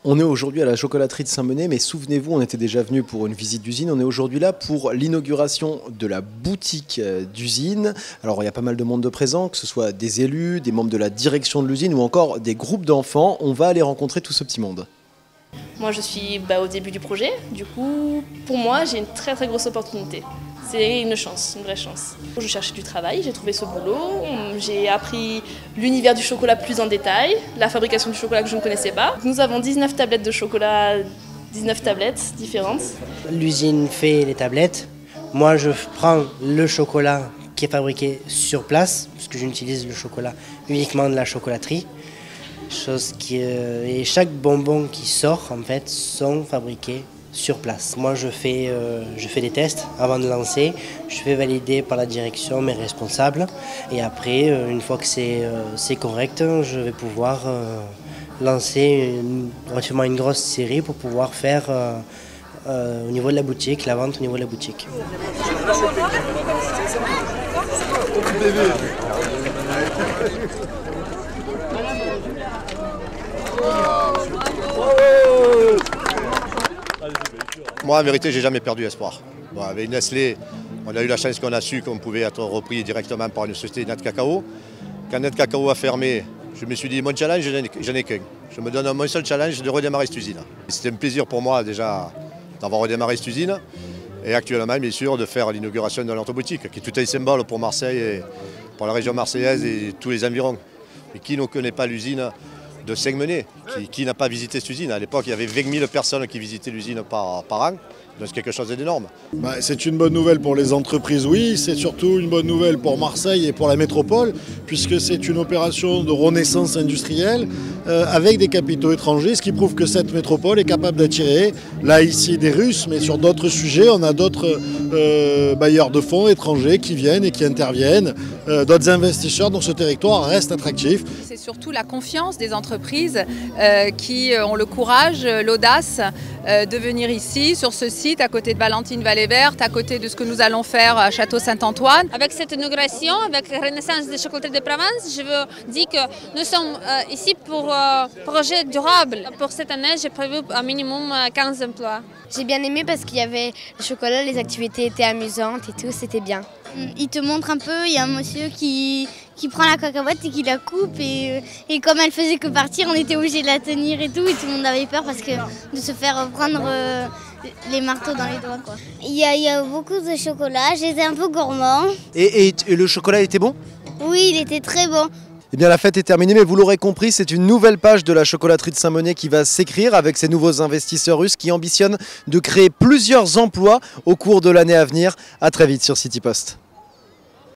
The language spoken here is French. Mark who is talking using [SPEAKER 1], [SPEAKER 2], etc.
[SPEAKER 1] On est aujourd'hui à la chocolaterie de Saint-Menet, mais souvenez-vous, on était déjà venu pour une visite d'usine. On est aujourd'hui là pour l'inauguration de la boutique d'usine. Alors il y a pas mal de monde de présent, que ce soit des élus, des membres de la direction de l'usine ou encore des groupes d'enfants. On va aller rencontrer tout ce petit monde.
[SPEAKER 2] Moi je suis au début du projet, du coup pour moi j'ai une très grosse opportunité. C'est une chance, une vraie chance. Je cherchais du travail, j'ai trouvé ce boulot, j'ai appris l'univers du chocolat plus en détail, la fabrication du chocolat que je ne connaissais pas. Nous avons 19 tablettes de chocolat, 19 tablettes différentes.
[SPEAKER 3] L'usine fait les tablettes, moi je prends le chocolat qui est fabriqué sur place, parce que j'utilise le chocolat uniquement de la chocolaterie. Et chaque bonbon qui sort en fait sont fabriqués sur place. Moi je fais des tests avant de lancer, je fais valider par la direction mes responsables et après une fois que c'est correct, je vais pouvoir lancer relativement une grosse série pour pouvoir faire au niveau de la boutique, la vente au niveau de la boutique.
[SPEAKER 4] Moi, en vérité, j'ai jamais perdu espoir. Bon, avec Nestlé, on a eu la chance qu'on a su qu'on pouvait être repris directement par une société Net Cacao. Quand Net Cacao a fermé, je me suis dit, mon challenge, j'en ai qu'un. Je me donne mon seul challenge de redémarrer cette usine. C'était un plaisir pour moi déjà d'avoir redémarré cette usine. Et actuellement, bien sûr, de faire l'inauguration de notre boutique, qui est tout un symbole pour Marseille, et pour la région marseillaise et tous les environs. Et qui ne connaît pas l'usine de Saint-Menet, qui n'a pas visité cette usine. À l'époque, il y avait 20 000 personnes qui visitaient l'usine par an. Donc c'est quelque chose d'énorme.
[SPEAKER 5] C'est une bonne nouvelle pour les entreprises, oui. C'est surtout une bonne nouvelle pour Marseille et pour la métropole, puisque c'est une opération de renaissance industrielle avec des capitaux étrangers, ce qui prouve que cette métropole est capable d'attirer, là ici des Russes, mais sur d'autres sujets, on a d'autres bailleurs de fonds étrangers qui viennent et qui interviennent, d'autres investisseurs, dont ce territoire reste attractif.
[SPEAKER 6] C'est surtout la confiance des entreprises qui ont le courage, l'audace de venir ici, sur ce site, à côté de Valentine Vallée Verte, à côté de ce que nous allons faire à Château Saint-Antoine.
[SPEAKER 7] Avec cette inauguration, avec la Renaissance des chocolateries de Provence, je veux dire que nous sommes ici pour un projet durable. Pour cette année, j'ai prévu un minimum 15 emplois.
[SPEAKER 8] J'ai bien aimé parce qu'il y avait le chocolat, les activités étaient amusantes et tout, c'était bien.
[SPEAKER 9] Il te montre un peu, il y a un monsieur qui prend la cacahuète et qui la coupe et comme elle faisait que partir, on était obligé de la tenir et tout le monde avait peur parce que de se faire prendre les marteaux dans les doigts, quoi. Il y a beaucoup de chocolat, j'étais un peu gourmand.
[SPEAKER 1] Et le chocolat était bon ?
[SPEAKER 9] Oui, il était très bon.
[SPEAKER 1] Eh bien la fête est terminée, mais vous l'aurez compris, c'est une nouvelle page de la chocolaterie de Saint-Menet qui va s'écrire avec ces nouveaux investisseurs russes qui ambitionnent de créer plusieurs emplois au cours de l'année à venir. À très vite sur City Post.